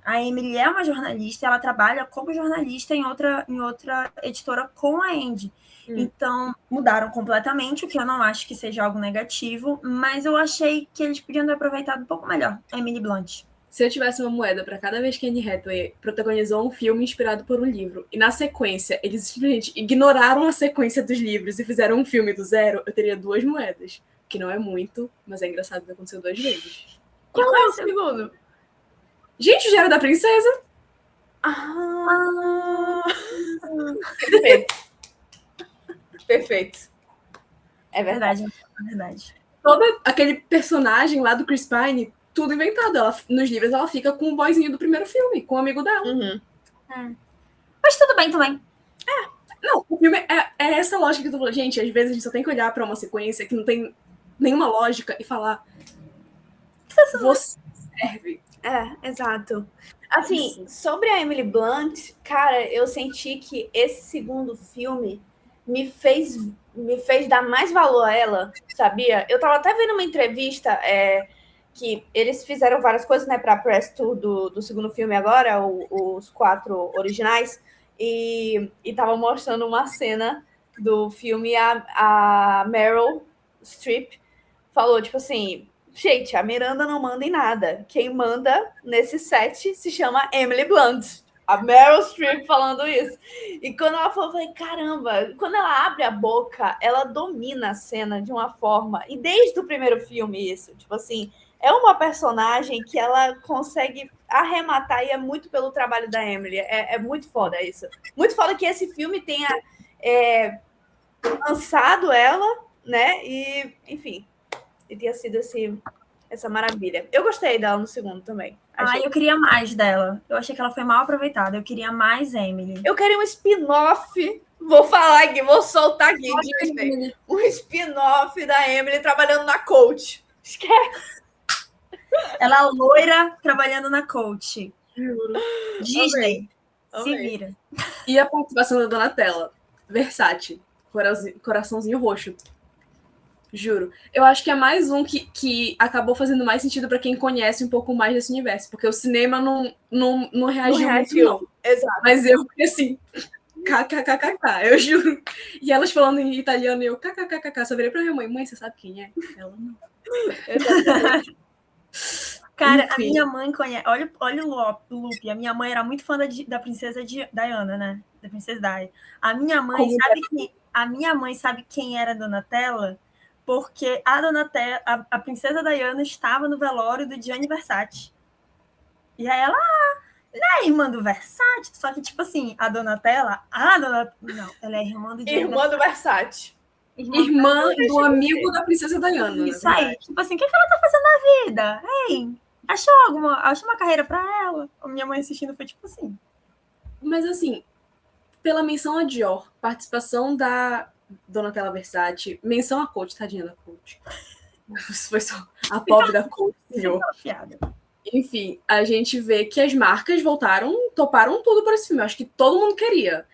A Emily é uma jornalista, ela trabalha como jornalista em outra editora com a Andy. Então, mudaram completamente, o que eu não acho que seja algo negativo, mas eu achei que eles podiam ter aproveitado um pouco melhor a Emily Blunt. Se eu tivesse uma moeda para cada vez que Anne Hathaway protagonizou um filme inspirado por um livro, e na sequência eles simplesmente ignoraram a sequência dos livros e fizeram um filme do zero, eu teria 2 moedas. Que não é muito, mas é engraçado que aconteceu 2 vezes. Qual é o segundo? Gente, o Diário da Princesa. Perfeito. Perfeito. É verdade. Verdade. Todo aquele personagem lá do Chris Pine, tudo inventado. Nos livros ela fica com o boyzinho do primeiro filme, com o amigo dela. Mas tudo bem também. Não, o filme é essa lógica que tu falou. Gente, às vezes a gente só tem que olhar pra uma sequência que não tem nenhuma lógica e falar você serve. Exato. Assim, sobre a Emily Blunt, cara, eu senti que esse segundo filme me fez dar mais valor a ela, sabia? Eu tava até vendo uma entrevista que eles fizeram várias coisas, né, pra press tour do segundo filme agora, os 4 originais, e tava mostrando uma cena do filme, a Meryl Streep falou, tipo assim, gente, a Miranda não manda em nada. Quem manda nesse set se chama Emily Blunt. A Meryl Streep falando isso. E quando ela falou, eu falei, caramba, quando ela abre a boca, ela domina a cena de uma forma. E desde o primeiro filme isso, tipo assim, é uma personagem que ela consegue arrematar e é muito pelo trabalho da Emily. É muito foda isso. Muito foda que esse filme tenha lançado ela, né? E, enfim, e tinha sido essa maravilha. Eu gostei dela no segundo também. Eu queria mais dela. Eu achei que ela foi mal aproveitada. Eu queria mais Emily. Eu queria um spin-off. Vou falar aqui, vou soltar aqui. Disney. Um spin-off da Emily trabalhando na Coach. Esquece. Ela loira trabalhando na Coach. Disney. Amei. Se vira. E a participação da Donatella. Versace. Coraçãozinho roxo. Juro. Eu acho que é mais um que acabou fazendo mais sentido para quem conhece um pouco mais desse universo, porque o cinema não reagiu muito, não. Exato. Mas eu fiquei assim, kkkk, eu juro. E elas falando em italiano, eu kkkk, só virei pra minha mãe, você sabe quem é? Ela não. Cara, enfim. A minha mãe conhece... Olha o loop. A minha mãe era muito fã da princesa Diana, né? Da princesa Di. A minha mãe sabe quem era a Donatella, porque a Donatella, a princesa Diana estava no velório do Gianni Versace. E aí ela, não é irmã do Versace? Só que, tipo assim, a Donatella... Não, ela é irmã do Gianni Irmã do Versace. Irmã do amigo da princesa Diana. Isso aí. Tipo assim, o que ela tá fazendo na vida? Ei, achou uma carreira pra ela? A minha mãe assistindo foi tipo assim. Mas assim, pela menção a Dior, participação da Donatella Versace, menção a Coach, tadinha da Coach. Isso foi só a pobre da Coach, senhor. Enfim, a gente vê que as marcas toparam tudo para esse filme. Eu acho que todo mundo queria.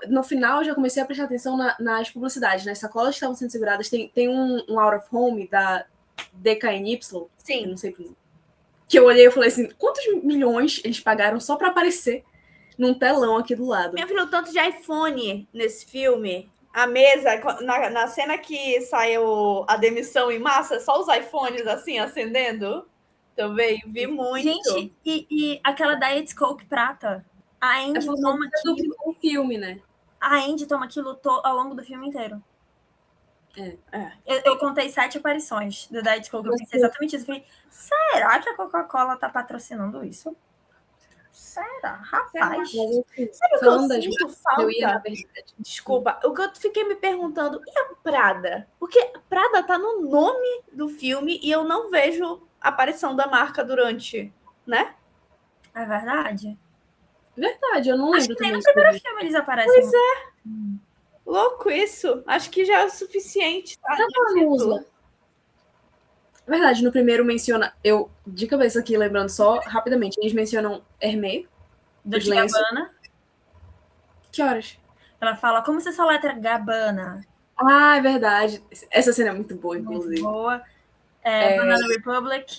No final, eu já comecei a prestar atenção nas publicidades, nas sacolas que estavam sendo seguradas. Tem um out of home da DKNY. Sim. Eu não sei que eu olhei e falei assim, quantos milhões eles pagaram só para aparecer num telão aqui do lado? Minha filha, o tanto de iPhone nesse filme. A mesa, na cena que saiu a demissão em massa, só os iPhones assim, acendendo. Também vi muito. Gente, e aquela Diet Coke prata? A Andy toma aquilo... do filme, né? A Andy toma aquilo ao longo do filme inteiro. Eu contei 7 aparições do Diet Coke. Eu pensei exatamente isso. Eu falei, será que a Coca-Cola tá patrocinando isso? Será? Rapaz. Sabe o que eu sinto falta? Desculpa. O que eu fiquei me perguntando, e a Prada? Porque a Prada tá no nome do filme e eu não vejo a aparição da marca durante, né? É verdade. Verdade, eu não lembro. Acho que nem no primeiro filme eles aparecem. Pois é. Louco isso. Acho que já é o suficiente. Tá? Verdade, no primeiro menciona... Eu, de cabeça aqui, lembrando só rapidamente, eles mencionam Hermès. Dolce & Gabbana. Que horas? Ela fala, como você soletra Gabbana? Ah, é verdade. Essa cena é muito boa, inclusive. Muito boa. Banana Republic.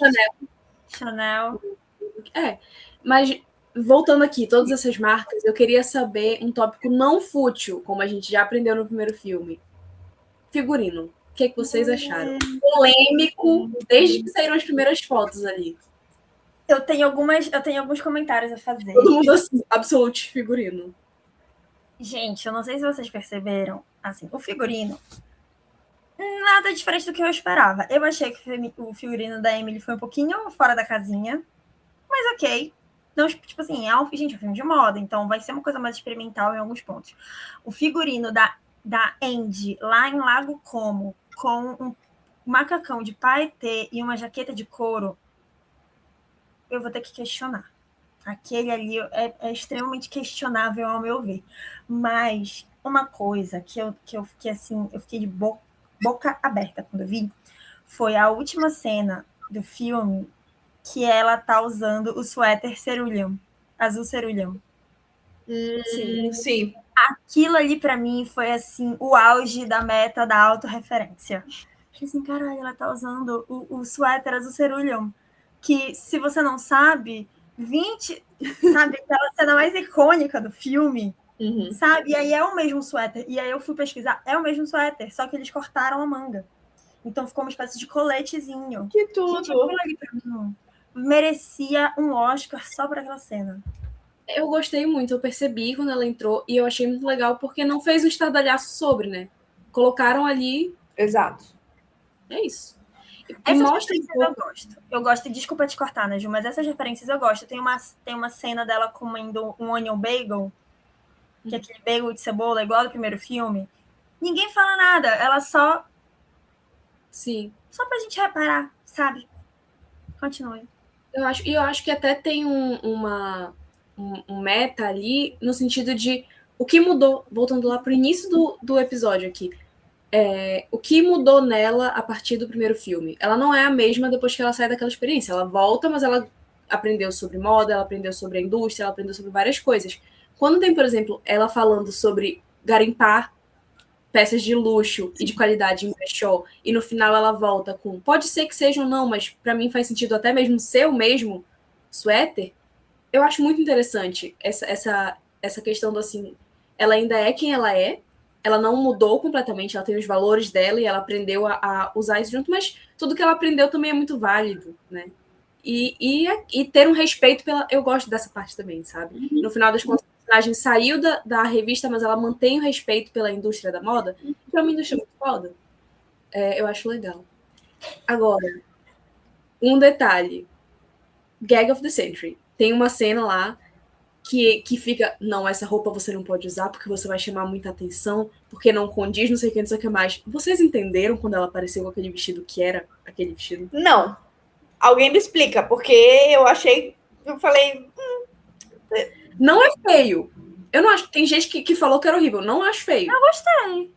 Chanel. Mas... Voltando aqui, todas essas marcas, eu queria saber um tópico não fútil, como a gente já aprendeu no primeiro filme. Figurino. O que vocês acharam? Polêmico, desde que saíram as primeiras fotos ali. Eu tenho alguns comentários a fazer. Todo mundo assim, absolute figurino. Gente, eu não sei se vocês perceberam, assim, o figurino nada diferente do que eu esperava. Eu achei que o figurino da Emily foi um pouquinho fora da casinha, mas ok. Não, tipo assim, gente, é um filme de moda, então vai ser uma coisa mais experimental em alguns pontos. O figurino da Andy lá em Lago Como, com um macacão de paetê e uma jaqueta de couro, eu vou ter que questionar. Aquele ali é extremamente questionável ao meu ver. Mas uma coisa que eu fiquei assim, eu fiquei de boca aberta quando eu vi, foi a última cena do filme que ela tá usando o suéter cerulhão, azul cerulhão. Sim. Aquilo ali para mim foi assim o auge da meta da autorreferência. Falei assim, caralho, ela tá usando o suéter azul cerulhão, que se você não sabe, 20, sabe, aquela cena mais icônica do filme, sabe? E aí é o mesmo suéter. E aí eu fui pesquisar, é o mesmo suéter, só que eles cortaram a manga. Então ficou uma espécie de coletezinho. Que tudo! Gente, aquilo ali pra mim merecia um Oscar só para aquela cena. Eu gostei muito, eu percebi quando ela entrou e eu achei muito legal porque não fez um estardalhaço sobre, né? Colocaram ali. Exato. É isso. Essas mostra referências eu gosto. Eu gosto, desculpa te cortar, né, Ju, mas essas referências eu gosto. Tem uma cena dela comendo um onion bagel, que é aquele bagel de cebola, igual do primeiro filme. Ninguém fala nada, ela só... Sim. Só pra gente reparar, sabe? Continue. Eu acho que até tem um meta ali no sentido de o que mudou, voltando lá pro início do episódio aqui. O que mudou nela a partir do primeiro filme? Ela não é a mesma depois que ela sai daquela experiência. Ela volta, mas ela aprendeu sobre moda, ela aprendeu sobre a indústria, ela aprendeu sobre várias coisas. Quando tem, por exemplo, ela falando sobre garimpar peças de luxo e de qualidade em brechó, e no final ela volta com, pode ser que seja ou não, mas para mim faz sentido até mesmo ser o mesmo suéter, eu acho muito interessante essa questão do assim, ela ainda é quem ela não mudou completamente, ela tem os valores dela e ela aprendeu a usar isso junto, mas tudo que ela aprendeu também é muito válido, né? E ter um respeito pela... Eu gosto dessa parte também, sabe? No final das contas, a personagem saiu da revista, mas ela mantém o respeito pela indústria da moda, que é uma indústria muito foda. Eu acho legal. Agora, um detalhe. Gag of the Century. Tem uma cena lá que fica, não, essa roupa você não pode usar porque você vai chamar muita atenção, porque não condiz, não sei o que, não sei o que mais. Vocês entenderam quando ela apareceu com aquele vestido que era aquele vestido? Não. Alguém me explica, porque eu falei... Não é feio. Eu não acho, tem gente que falou que era horrível, não acho feio. Eu gostei.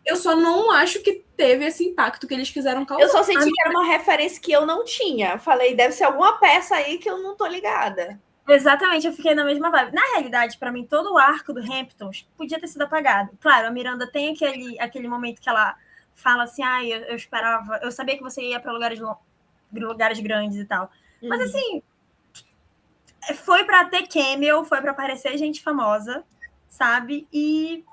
Eu só não acho que teve esse impacto que eles quiseram causar. Eu só senti que era uma referência que eu não tinha. Falei, deve ser alguma peça aí que eu não tô ligada. Exatamente, eu fiquei na mesma vibe. Na realidade, para mim, todo o arco do Hamptons podia ter sido apagado. Claro, a Miranda tem aquele momento que ela fala assim, eu esperava, eu sabia que você ia para lugares grandes e tal. Mas assim, foi para ter cameo, foi para aparecer gente famosa, sabe? E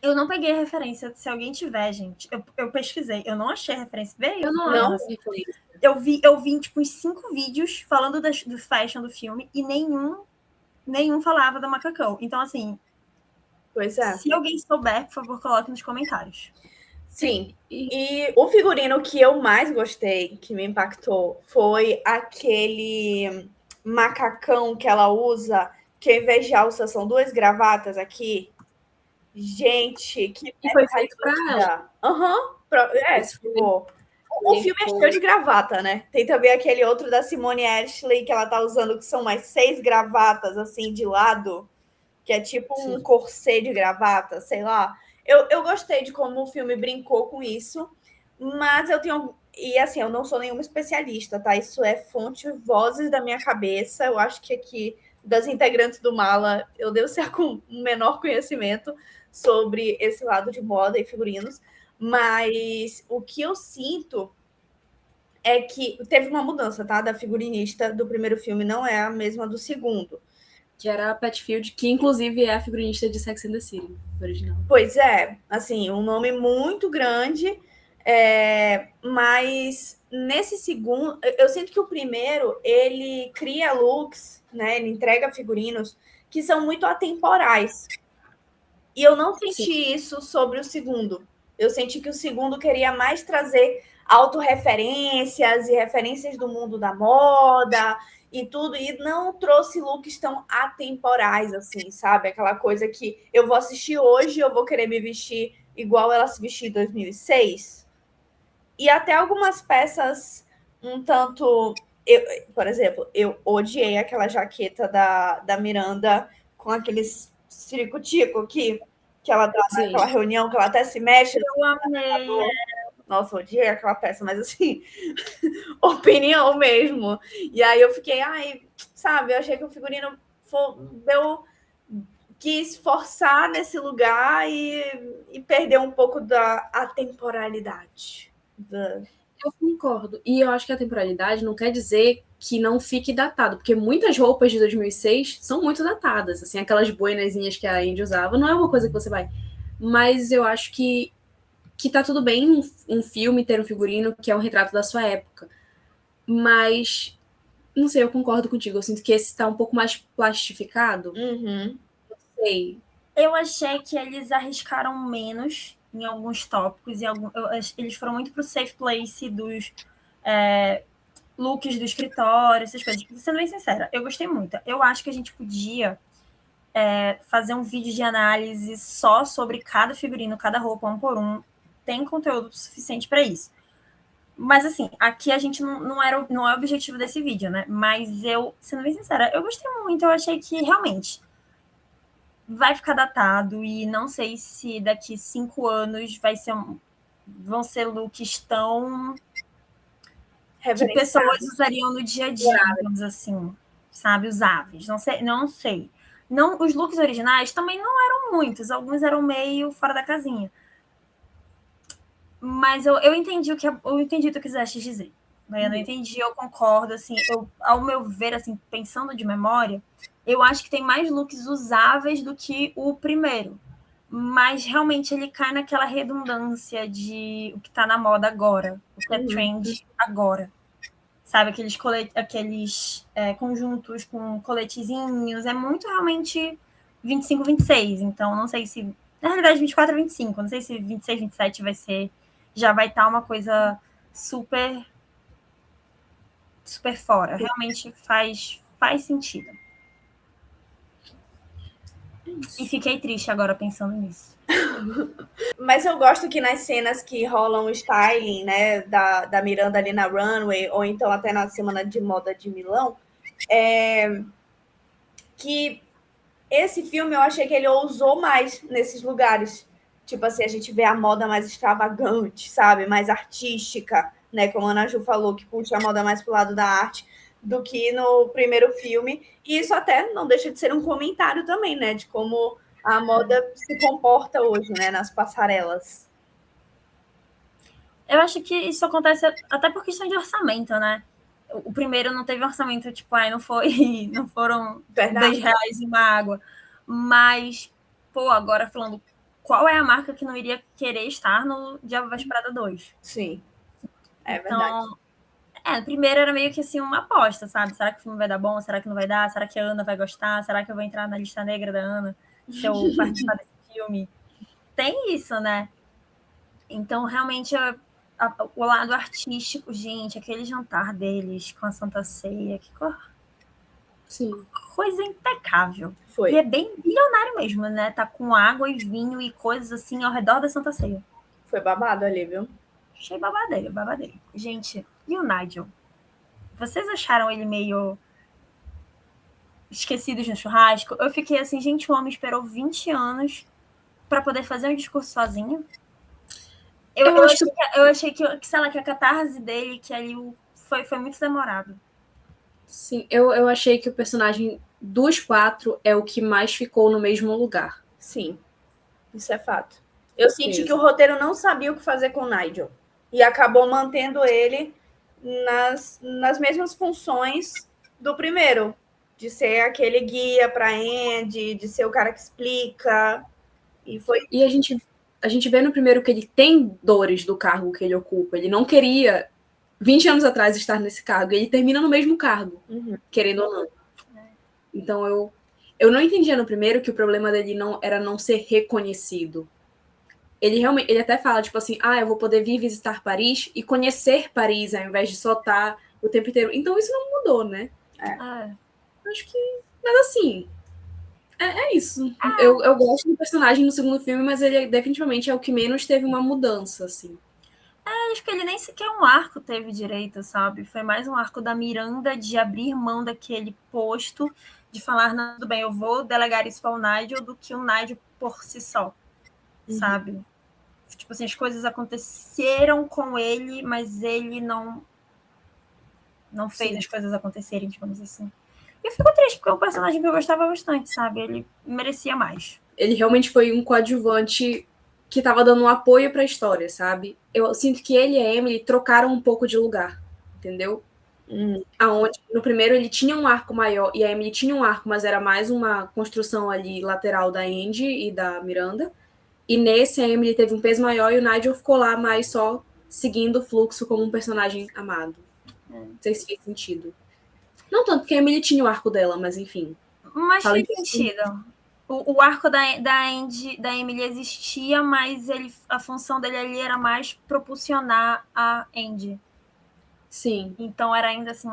eu não peguei a referência. Se alguém tiver, gente, eu pesquisei, eu não achei a referência. Veio? Eu não acho referência. Eu vi tipo, uns 5 vídeos falando do fashion do filme e nenhum falava da macacão. Então, assim, pois é. Se alguém souber, por favor, coloque nos comentários. Sim. E o figurino que eu mais gostei, que me impactou, foi aquele macacão que ela usa, que ao invés de alça são 2 gravatas aqui. Gente, que foi feito pra ela. O filme é cheio de gravata, né? Tem também aquele outro da Simone Ashley que ela tá usando, que são mais 6 gravatas, assim, de lado, que é tipo um corset de gravata, sei lá. Eu gostei de como o filme brincou com isso, mas eu tenho... E, assim, eu não sou nenhuma especialista, tá? Isso é fonte, vozes da minha cabeça. Eu acho que aqui, das integrantes do Mala, eu devo ser com um menor conhecimento sobre esse lado de moda e figurinos. Mas o que eu sinto é que teve uma mudança, tá? Da figurinista do primeiro filme, não é a mesma do segundo. Que era a Pat Field, que inclusive é a figurinista de Sex and the City, original. Pois é, assim, um nome muito grande. Mas nesse segundo, eu sinto que o primeiro, ele cria looks, né? Ele entrega figurinos que são muito atemporais. E eu não senti Sim. isso sobre o segundo. Eu senti que o segundo queria mais trazer autorreferências e referências do mundo da moda e tudo, e não trouxe looks tão atemporais, assim, sabe? Aquela coisa que eu vou assistir hoje, eu vou querer me vestir igual ela se vestiu em 2006. E até algumas peças um tanto... por exemplo, eu odiei aquela jaqueta da Miranda com aqueles ciricutico que ela dá naquela Sim. reunião, que ela até se mexe. Eu amei. Nossa, odiei aquela peça, mas assim, opinião mesmo. E aí eu fiquei, sabe, eu achei que o figurino deu, quis forçar nesse lugar e perdeu um pouco da atemporalidade. Eu concordo. E eu acho que a temporalidade não quer dizer que não fique datado, porque muitas roupas de 2006 são muito datadas. Assim, aquelas boinazinhas que a Indy usava, não é uma coisa que você vai. Mas eu acho que tá tudo bem um filme ter um figurino que é um retrato da sua época. Mas, não sei, eu concordo contigo. Eu sinto que esse tá um pouco mais plastificado. Uhum. Não sei. Eu achei que eles arriscaram menos em alguns tópicos, eles foram muito pro safe place dos looks do escritório, essas coisas. Sendo bem sincera, eu gostei muito. Eu acho que a gente podia fazer um vídeo de análise só sobre cada figurino, cada roupa, um por um. Tem conteúdo suficiente para isso. Mas, assim, aqui a gente não é o objetivo desse vídeo, né? Mas eu, sendo bem sincera, eu gostei muito. Eu achei que, realmente, vai ficar datado e não sei se daqui 5 anos vão ser looks tão que pessoas usariam no dia a dia, digamos assim, sabe? Usáveis. Não sei, não sei. Não, os looks originais também não eram muitos, alguns eram meio fora da casinha. Mas eu entendi o que tu quiseste dizer. Né? Eu não entendi, eu concordo, assim, ao meu ver, assim, pensando de memória, eu acho que tem mais looks usáveis do que o primeiro. Mas realmente ele cai naquela redundância de o que tá na moda agora, o que é trend agora. Sabe, aqueles conjuntos com coletezinhos, é muito realmente 25, 26. Então, não sei se... Na realidade, 24 a 25. Não sei se 26, 27 vai ser... Já vai estar uma coisa super fora. Realmente faz sentido. E fiquei triste agora pensando nisso. Mas eu gosto que nas cenas que rolam o styling, né, da Miranda ali na runway, ou então até na Semana de Moda de Milão, que esse filme eu achei que ele ousou mais nesses lugares. Tipo assim, a gente vê a moda mais extravagante, sabe? Mais artística, né? Como a Ana Ju falou, que puxa a moda mais pro lado da arte do que no primeiro filme. E isso até não deixa de ser um comentário também, né? De como a moda se comporta hoje, né? Nas passarelas. Eu acho que isso acontece até por questão de orçamento, né? O primeiro não teve orçamento, tipo, não foram R$10 em uma água. Mas, agora falando, qual é a marca que não iria querer estar no Diabo Veste Prada 2? Sim, é então, verdade. O primeiro era meio que assim uma aposta, sabe? Será que o filme vai dar bom? Será que não vai dar? Será que a Ana vai gostar? Será que eu vou entrar na lista negra da Ana se eu participar desse filme? Tem isso, né? Então, realmente, o lado artístico, gente, aquele jantar deles com a Santa Ceia, que Sim. coisa impecável. Foi. E é bem bilionário mesmo, né? Tá com água e vinho e coisas assim ao redor da Santa Ceia. Foi babado ali, viu? Achei babadeiro. Gente, e o Nigel? Vocês acharam ele meio esquecidos no churrasco? Eu fiquei assim, gente, o homem esperou 20 anos para poder fazer um discurso sozinho. Eu achei que, sei lá, que a catarse dele, que ali foi muito demorado. Sim, eu achei que o personagem dos 4 é o que mais ficou no mesmo lugar. Sim, isso é fato. Eu senti que o roteiro não sabia o que fazer com o Nigel. E acabou mantendo ele nas mesmas funções do primeiro. De ser aquele guia para Andy, de ser o cara que explica. E a gente a gente vê no primeiro que ele tem dores do cargo que ele ocupa. Ele não queria, 20 anos atrás, estar nesse cargo. E ele termina no mesmo cargo, querendo ou não. Então, eu não entendia no primeiro que o problema dele era não ser reconhecido. Ele até fala, tipo assim, eu vou poder vir visitar Paris e conhecer Paris, ao invés de só estar o tempo inteiro. Então, isso não mudou, né? Acho que... Mas, assim... É isso. Eu gosto do personagem no segundo filme, mas ele definitivamente é o que menos teve uma mudança, assim. Acho que ele nem sequer um arco teve direito, sabe? Foi mais um arco da Miranda de abrir mão daquele posto, de falar, não, tudo bem, eu vou delegar isso para o Nigel, do que o Nigel por si só, sabe? Tipo assim, as coisas aconteceram com ele, mas ele não fez as coisas acontecerem, digamos assim. E eu fico triste, porque é um personagem que eu gostava bastante, sabe? Ele merecia mais. Ele realmente foi um coadjuvante que tava dando um apoio pra história, sabe? Eu sinto que ele e a Emily trocaram um pouco de lugar, entendeu? Aonde no primeiro ele tinha um arco maior e a Emily tinha um arco, mas era mais uma construção ali lateral da Andy e da Miranda. E nesse a Emily teve um peso maior e o Nigel ficou lá mais só seguindo o fluxo como um personagem amado. Não sei se fez sentido. Não tanto porque a Emily tinha o arco dela, mas enfim. Mas fez sentido. O arco da Emily existia, mas a função dele ali era mais propulsionar a Andy. Sim. Então era ainda assim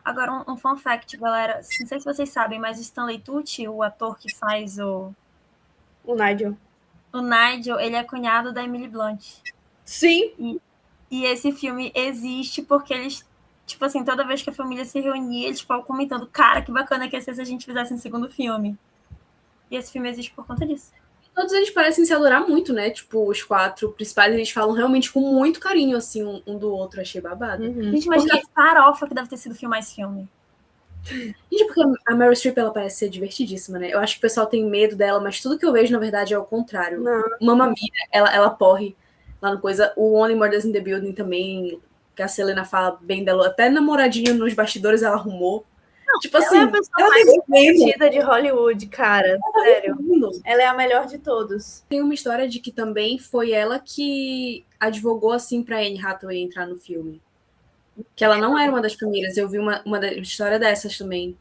Agora, um fun fact, galera. Não sei se vocês sabem, mas o Stanley Tucci, o ator que faz o Nigel. O Nigel, ele é cunhado da Emily Blunt. Sim. E esse filme existe porque eles, tipo assim, toda vez que a família se reunia, eles ficavam comentando, cara, que bacana que ia ser se a gente fizesse um segundo filme. E esse filme existe por conta disso. Todos eles parecem se adorar muito, né? Tipo, os 4 principais, eles falam realmente com muito carinho, assim, um do outro. Achei babado. Gente, imagina que farofa que deve ter sido filmar esse filme. Gente, porque a Meryl Streep, ela parece ser divertidíssima, né? Eu acho que o pessoal tem medo dela, mas tudo que eu vejo, na verdade, é o contrário. Não. Mamma Mia, ela porre lá no coisa. O Only Murders in the Building também, que a Selena fala bem dela. Até namoradinha nos bastidores ela arrumou. Não, tipo assim, ela é a pessoa mais divertida de Hollywood, cara. Sério. Ela é a melhor de todos. Tem uma história de que também foi ela que advogou, assim, pra Anne Hathaway entrar no filme. Que ela não era uma das primeiras. Eu vi uma história dessas também.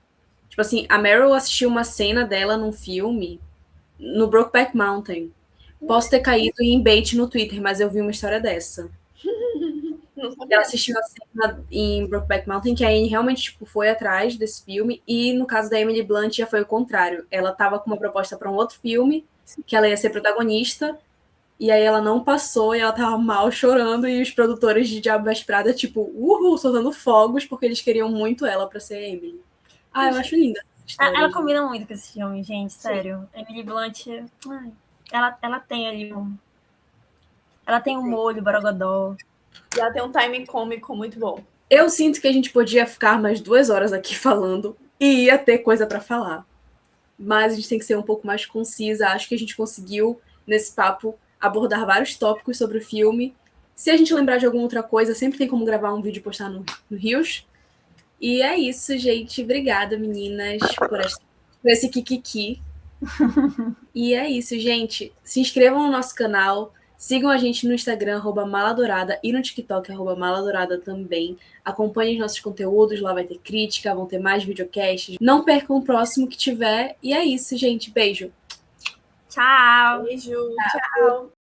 Tipo assim, a Meryl assistiu uma cena dela num filme no Brokeback Mountain. Posso ter caído em bait no Twitter, mas eu vi uma história dessa. Ela assistiu a cena em Brokeback Mountain, que a Anne realmente tipo, foi atrás desse filme, e no caso da Emily Blunt já foi o contrário. Ela estava com uma proposta para um outro filme, que ela ia ser protagonista, e aí ela não passou, e ela tava mal chorando, e os produtores de Diabo Veste Prada, tipo, soltando fogos, porque eles queriam muito ela para ser Emily. Eu acho linda. Ela combina muito com esse filme, gente, sério. Sim. Emily Blunt, ela tem ali ela tem um molho borogodó. E ela tem um timing cômico muito bom. Eu sinto que a gente podia ficar mais 2 horas aqui falando e ia ter coisa para falar. Mas a gente tem que ser um pouco mais concisa. Acho que a gente conseguiu, nesse papo, abordar vários tópicos sobre o filme. Se a gente lembrar de alguma outra coisa, sempre tem como gravar um vídeo e postar no Rios. E é isso, gente. Obrigada, meninas, por esse kikiki. E é isso, gente. Se inscrevam no nosso canal. Sigam a gente no Instagram, @maladourada, e no TikTok, @maladourada também. Acompanhem os nossos conteúdos, lá vai ter crítica, vão ter mais videocasts. Não percam o próximo que tiver. E é isso, gente. Beijo. Tchau. Beijo. Tchau.